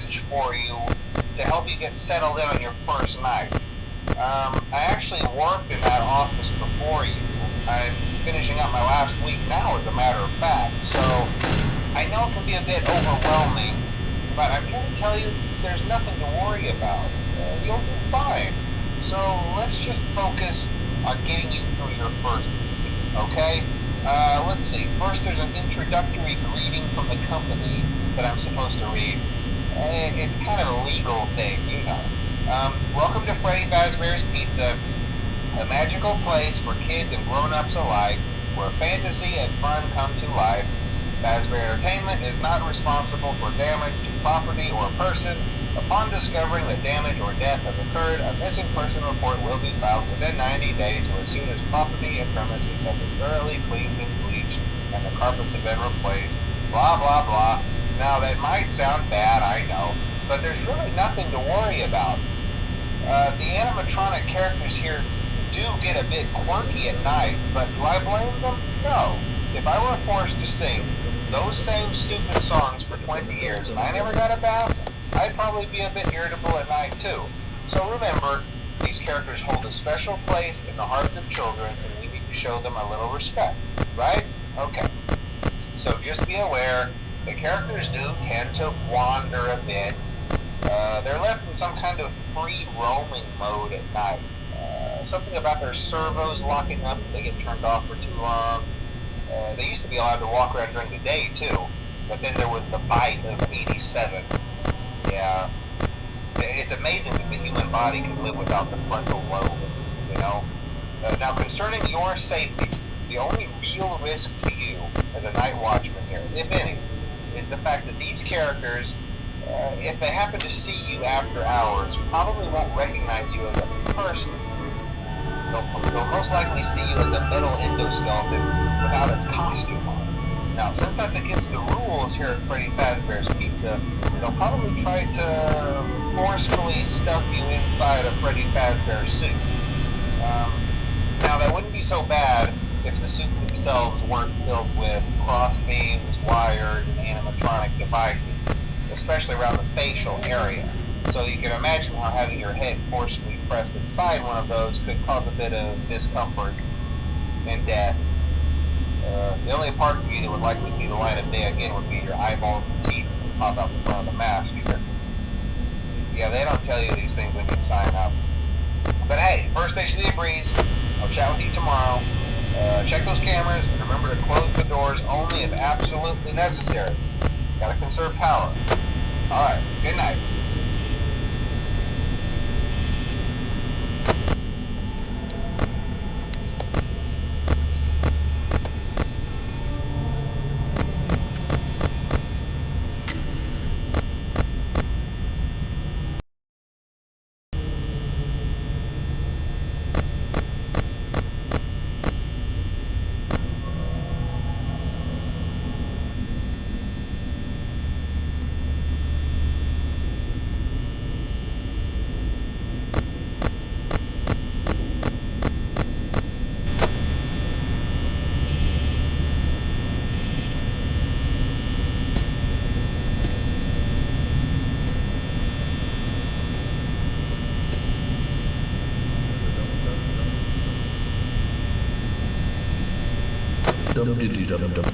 message for you to help you get settled in on your first night. I actually worked in that office before you. I'm finishing up my last week now, as a matter of fact, so I know it can be a bit overwhelming, but I'm here to tell you there's nothing to worry about. You'll do fine. So let's just focus on getting you through your first week, okay? Let's see. First, there's an introductory greeting from the company that I'm supposed to read. It's kind of a legal thing, you know. Welcome to Freddy Fazbear's Pizza, a magical place for kids and grown-ups alike, where fantasy and fun come to life. Fazbear Entertainment is not responsible for damage to property or person. Upon discovering that damage or death has occurred, a missing person report will be filed within 90 days or as soon as property and premises have been thoroughly cleaned and bleached and the carpets have been replaced. Blah, blah, blah. Now, that might sound bad, I know, but there's really nothing to worry about. The animatronic characters here do get a bit quirky at night, but do I blame them? No. If I were forced to sing those same stupid songs for 20 years and I never got a bath, I'd probably be a bit irritable at night too. So remember, these characters hold a special place in the hearts of children and we need to show them a little respect, right? Okay. So just be aware, the characters do tend to wander a bit. They're left in some kind of free roaming mode at night. Something about their servos locking up if they get turned off for too long. They used to be allowed to walk around during the day too, but then there was the bite of 87. Yeah, it's amazing that the human body can live without the frontal lobe, you know? Now, concerning your safety, the only real risk to you as a night watchman here, if any, is the fact that these characters, if they happen to see you after hours, probably won't recognize you as a person. They'll most likely see you as a metal endoskeleton without its costume on. Now, since that's against the rules here at Freddy Fazbear's Pizza, they'll probably try to forcefully stuff you inside a Freddy Fazbear suit. Now, that wouldn't be so bad if the suits themselves weren't filled with crossbeams, wires, and animatronic devices, especially around the facial area. So you can imagine how having your head forcefully pressed inside one of those could cause a bit of discomfort and death. The only parts of you that would likely see the light of day again would be your eyeballs and teeth that pop out the front of the mask here. Yeah, they don't tell you these things when you sign up. But hey, first station of the breeze. I'll chat with you tomorrow. Check those cameras and remember to close the doors only if absolutely necessary. Gotta conserve power. Alright, good night. Dum diddy dum dum.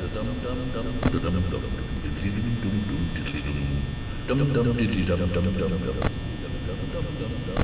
dum dum dum dum dum